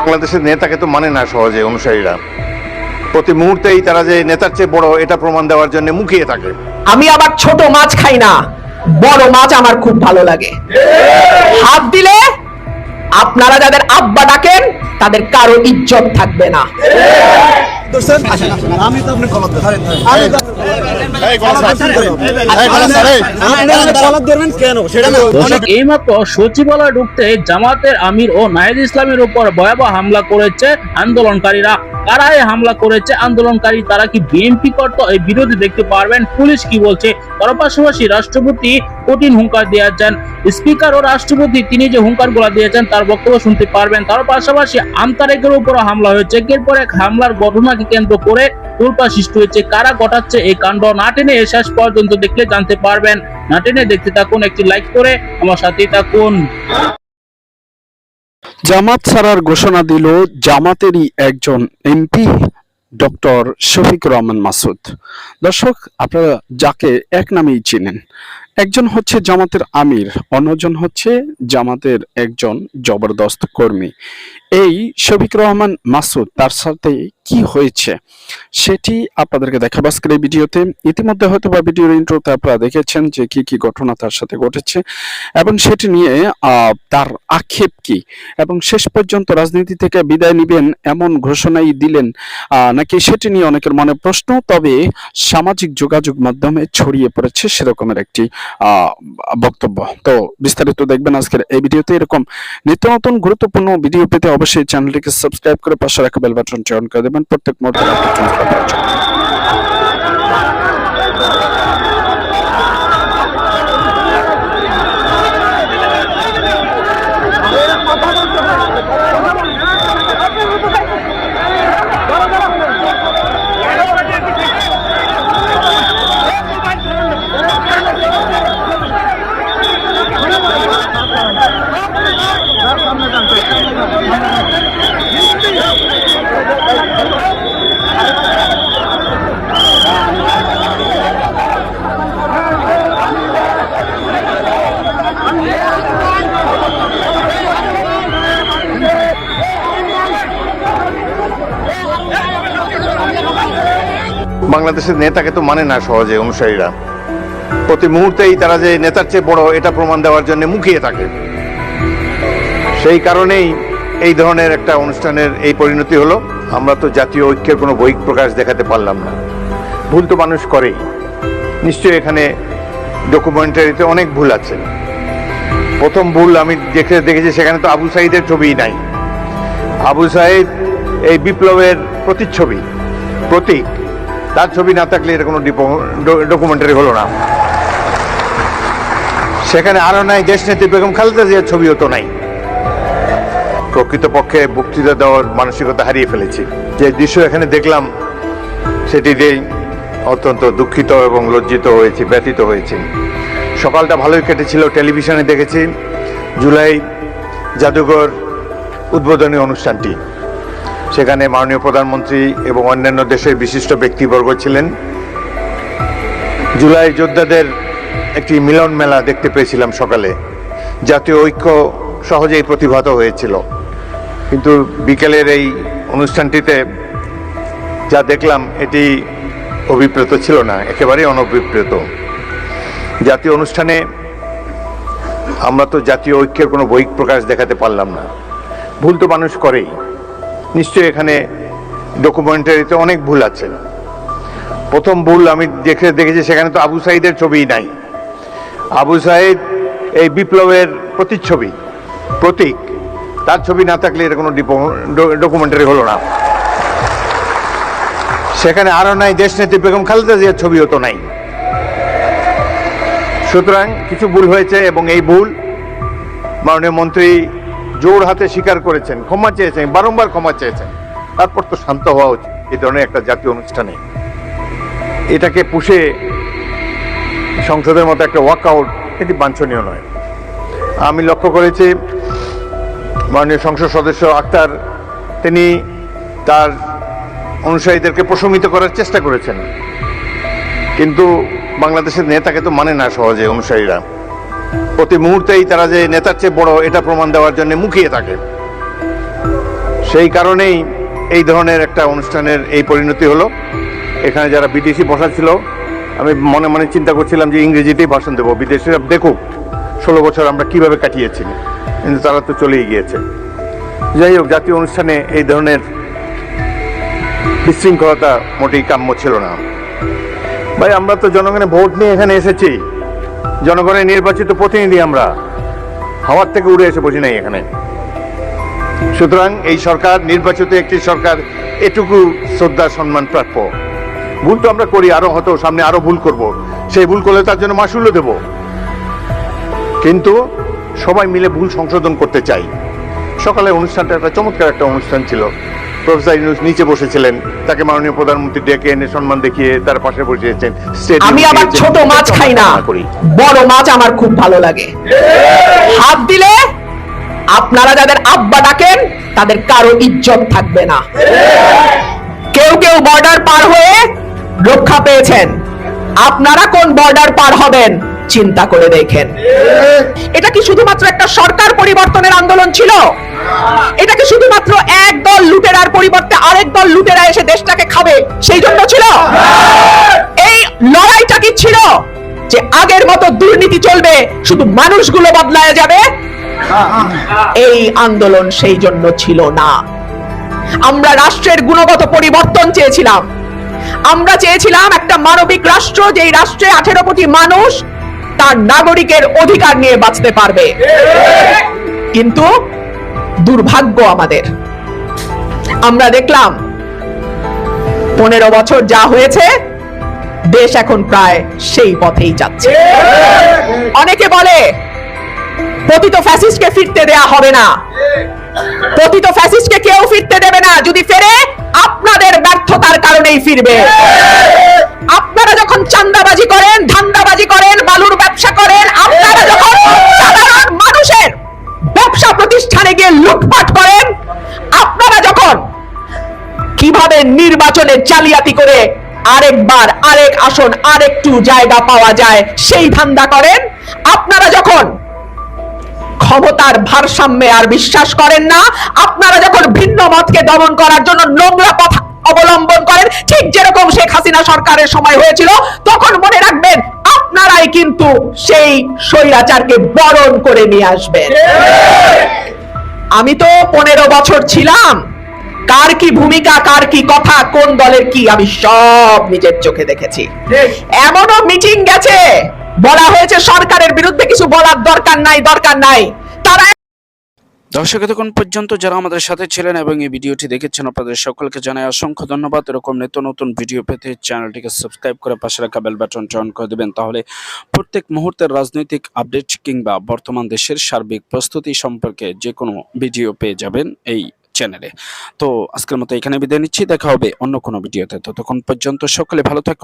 বাংলাদেশের নেতাকে তো মানে না সহজে অনুসারীরা। প্রতি মুহূর্তেই তারা যে নেতার চেয়ে বড় এটা প্রমাণ দেওয়ার জন্য মুখিয়ে থাকে। আমি আবার ছোট মাছ খাই না, বড় মাছ আমার খুব ভালো লাগে। হাত দিলে আপনারা যাদের আব্বা ডাকেন তাদের কারো ইজ্জত থাকবে না। এইমাত্র সচিবালয়ে ঢুকতে জামাতের আমির ও নাহিদ ইসলামের উপর ভয়াবহ হামলা করেছে আন্দোলনকারীরা। কারা এই হামলা করেছে আন্দোলনকারী, তারা কি বিএনপি করত, এই বিরোধী দেখতে পারবেন। পুলিশ কি বলছে, তার পাশাপাশি রাষ্ট্রপতি কঠিন হুঙ্কার দিয়েছেন। স্পিকার ও রাষ্ট্রপতি তিনি যে হুঙ্কার গুলা দিয়েছেন তার বক্তব্য শুনতে পারবেন। তার পাশাপাশি আমতারেকের উপর হামলা হয়েছে। একের পর এক হামলার ঘটনাকে কেন্দ্র করে তোলপাড় সৃষ্টি হয়েছে। কারা ঘটাচ্ছে এই কাণ্ড, না টেনে শেষ পর্যন্ত দেখলে জানতে পারবেন। না টেনে দেখতে থাকুন, একটি লাইক করে আমার সাথেই থাকুন। জামাত ছাড়ার ঘোষণা দিল জামাতেরই একজন এমপি ডক্টর শফিকুর রহমান মাসুদ। দর্শক, আপনারা যাকে এক নামেই চিনেন, একজন হচ্ছে জামাতের আমির, অন্যজন হচ্ছে জামাতের একজন জবরদস্ত কর্মী। এই শফিকুর রহমান মাসুদ, তার সাথে কি হয়েছে সেটি আপনাদেরকে দেখাবো আজকের এই ভিডিওতে। ইতিমধ্যে হয়তো বা ভিডিওর ইন্ট্রোতে আপনারা দেখেছেন যে কি কি ঘটনা তার সাথে ঘটেছে এবং সেটি নিয়ে তার আক্ষেপ কি, এবং শেষ পর্যন্ত রাজনীতি থেকে বিদায় নিবেন এমন ঘোষণাই দিলেন নাকি, সেটি নিয়ে অনেকের মনে প্রশ্ন। তবে সামাজিক যোগাযোগ মাধ্যমে ছড়িয়ে পড়েছে সেরকমের একটি বক্তব্য। তো বিস্তারিত দেখবেন আজকের এই ভিডিওতে। এরকম নিত্য নতুন গুরুত্বপূর্ণ ভিডিও পেতে অবশ্যই চ্যানেলটিকে সাবস্ক্রাইব করে পাশে রাখা বেল বাটনটি অন করে দেবেন প্রত্যেক মুহূর্তে আপডেট পাওয়ার জন্য। বাংলাদেশের নেতাকে তো মানে না সহজে অনুসারীরা। প্রতি মুহূর্তেই তারা যে নেতার চেয়ে বড় এটা প্রমাণ দেওয়ার জন্য মুখিয়ে থাকে। সেই কারণেই এই ধরনের একটা অনুষ্ঠানের এই পরিণতি হলো। আমরা তো জাতীয় ঐক্যের কোনো বহিঃপ্রকাশ দেখাতে পারলাম না। ভুল তো মানুষ করেই, নিশ্চয়ই এখানে ডকুমেন্টারিতে অনেক ভুল আছে। প্রথম ভুল আমি দেখেছি, সেখানে তো আবু সাঈদের ছবিই নাই। আবু সাঈদ এই বিপ্লবের প্রতিচ্ছবি, প্রতীক, তার ছবি না থাকলে এটা কোনো ডকুমেন্টারি হলো না। সেখানে আরো নাই দেশনেত্রী বেগম খালেদা জিয়ার ছবিও তো নাই। প্রকৃতপক্ষে বক্তৃতা দেওয়ার মানসিকতা হারিয়ে ফেলেছি। যে দৃশ্য এখানে দেখলাম সেটিতে অত্যন্ত দুঃখিত এবং লজ্জিত হয়েছি, ব্যথিত হয়েছি। সকালটা ভালোই কেটেছিল, টেলিভিশনে দেখেছি জুলাই জাদুঘর উদ্বোধনী অনুষ্ঠানটি। সেখানে মাননীয় প্রধানমন্ত্রী এবং অন্যান্য দেশের বিশিষ্ট ব্যক্তিবর্গ ছিলেন। জুলাই যোদ্ধাদের একটি মিলন মেলা দেখতে পেয়েছিলাম সকালে। জাতীয় ঐক্য সহজেই প্রতিভাত হয়েছিল, কিন্তু বিকেলের এই অনুষ্ঠানটিতে যা দেখলাম এটি অভিপ্রেত ছিল না, একেবারেই অনভিপ্রেত। জাতীয় অনুষ্ঠানে আমরা তো জাতীয় ঐক্যের কোনো বহিঃপ্রকাশ দেখাতে পারলাম না। ভুল তো মানুষ করেই, নিশ্চয়ই এখানে ডকুমেন্টারিতে অনেক ভুল আছে। প্রথম ভুল আমি দেখেছি, সেখানে তো আবু সাঈদের ছবিই নাই। আবু সাঈদ এই বিপ্লবের প্রতিচ্ছবি, প্রতীক, তার ছবি না থাকলে এটা কোনো ডকুমেন্টারি হলো না। সেখানে আরো নাই দেশনেত্রী বেগম খালেদা জিয়ার ছবিও তো নাই। সুতরাং কিছু ভুল হয়েছে এবং এই ভুল মাননীয় মন্ত্রী জোর হাতে স্বীকার করেছেন, ক্ষমা চেয়েছেন, বারংবার ক্ষমা চেয়েছেন। তারপর তো শান্ত হওয়া উচিত এই ধরনের একটা জাতীয় অনুষ্ঠানে। এটাকে পুষে সংসদের মতো একটা ওয়াকআউট, এটি বাঞ্ছনীয় নয়। আমি লক্ষ্য করেছি মাননীয় সংসদ সদস্য আক্তার, তিনি তার অনুসারীদেরকে প্রশমিত করার চেষ্টা করেছেন, কিন্তু বাংলাদেশের নেতাকে তো মানে না সহজে অনুসারীরা। প্রতি মুহূর্তেই তারা যে নেতার চেয়ে বড় এটা প্রমাণ দেওয়ার জন্য মুখিয়ে থাকে। সেই কারণেই এই ধরনের একটা অনুষ্ঠানের এই পরিণতি হলো। এখানে যারা বিদেশি বসা ছিল, আমি মনে মনে চিন্তা করছিলাম যে ইংরেজিতেই ভাষণ দেবো, বিদেশিরা দেখুক 16 বছর আমরা কিভাবে কাটিয়েছি, কিন্তু তারা তো চলেই গিয়েছে। যাই হোক, জাতীয় অনুষ্ঠানে এই ধরনের বিশৃঙ্খলতা মোটেই কাম্য ছিল না। ভাই, আমরা তো জনগণের ভোট নিয়ে এখানে এসেছি, জনগণের নির্বাচিত প্রতিনিধি আমরা, হাওয়ার থেকে উড়ে এসে বসি নাই এখানে। সুতরাং এই সরকার নির্বাচিত একটি সরকার, এটুকু শ্রদ্ধা সম্মান প্রাপ্য। ভুল তো আমরা করি, আরো হয়তো সামনে আরো ভুল করব, সেই ভুল করলে তার জন্য মাসুলও দেব, কিন্তু সবাই মিলে ভুল সংশোধন করতে চাই। সকালে অনুষ্ঠানটা একটা চমৎকার একটা অনুষ্ঠান ছিল। প্রফেসর ইউনূস নিচে বসেছিলেন, তাকে মাননীয় প্রধানমন্ত্রী ডেকে এনে সম্মান দেখিয়ে তার পাশে বসিয়েছেন। আমি আবার ছোট মাছ খাই না, বড় মাছ আমার খুব ভালো লাগে। হাত দিলে আপনারা যাদের আব্বা ডাকেন তাদের কারো ইজ্জত থাকবে না। কেউ কেউ বর্ডার পার হয়ে রক্ষা পেয়েছেন, আপনারা কোন বর্ডার পার হবেন চিন্তা করে দেখেন। এটা কি শুধুমাত্র একটা সরকার পরিবর্তনের আন্দোলন ছিল? এটা কি শুধুমাত্র এক দল লুটেরার পরিবর্তে আরেক দল লুটেরা এসে দেশটাকে খাবে সেই জন্য ছিল? এই লড়াইটা কি ছিল যে আগের মতো দুর্নীতি চলবে, শুধু মানুষগুলো বদলায় যাবে? এই আন্দোলন সেই জন্য ছিল না। আমরা রাষ্ট্রের গুণগত পরিবর্তন চেয়েছিলাম। আমরা চেয়েছিলাম একটা মানবিক রাষ্ট্র, যেই রাষ্ট্রে 18 কোটি মানুষ তার নাগরিকের অধিকার নিয়ে বাঁচতে পারবে। কিন্তু দুর্ভাগ্য আমাদের, আমরা দেখলাম 15 বছর যা হয়েছে, দেশ এখন প্রায় সেই পথেই যাচ্ছে। অনেকে বলে পতিত ফ্যাসিস্টকে ফিরতে দেয়া হবে না। পতিত ফ্যাসিস্টকে কেউ ফিরতে দেবে না, যদি ফেরে আপনাদের ব্যর্থতার কারণেই ফিরবে। আপনারা যখন চাঁদাবাজি করেন, ধান্দাবাজি করেন, বালুর ব্যবসা করেন, আপনারা যখন সাধারণ মানুষের ব্যবসা প্রতিষ্ঠানে গিয়ে লুটপাট করেন, আপনারা যখন কিভাবে নির্বাচনে জালিয়াতি করে আরেকবার আরেক আসন আরেকটু জায়গা পাওয়া যায় সেই ধান্দা করেন, আপনারা যখন ক্ষমতার ভারসাম্যে আর বিশ্বাস করেন না, আপনারা যখন ভিন্ন মতকে দমন করার জন্য নোংরা পথ অবলম্বন করেন, ঠিক যেরকম শেখ হাসিনা সরকারের সময় হয়েছিল, তখন মনে রাখবেন আপনারাই কিন্তু সেই স্বৈরাচারকে বরণ করে নিয়ে আসবেন। আমি তো 15 বছর ছিলাম, কার কি ভূমিকা, কার কি কথা, কোন দলের কি, আমি সব নিজের চোখে দেখেছি। এমনও মিটিং গেছে, বলা হয়েছে সরকারের বিরুদ্ধে কিছু বলার দরকার নাই, তারা। দর্শক, এতক্ষণ পর্যন্ত যারা আমাদের সাথে ছিলেন এবং এই ভিডিওটি দেখেছেন, আপনাদের সকলকে জানাই অসংখ্য ধন্যবাদ। এরকম নিত্য নতুন ভিডিও পেতে চ্যানেলটিকে সাবস্ক্রাইব করে পাশে রাখা বেল বাটনটি অন করে দেবেন, তাহলে প্রত্যেক মুহূর্তের রাজনৈতিক আপডেট কিংবা বর্তমান দেশের সার্বিক প্রস্তুতি সম্পর্কে যে কোনো ভিডিও পেয়ে যাবেন এই চ্যানেলে। তো আজকের মতো এখানে বিদায় নিচ্ছি, দেখা হবে অন্য কোনো ভিডিওতে। ততক্ষণ পর্যন্ত সকলে ভালো থাকুন।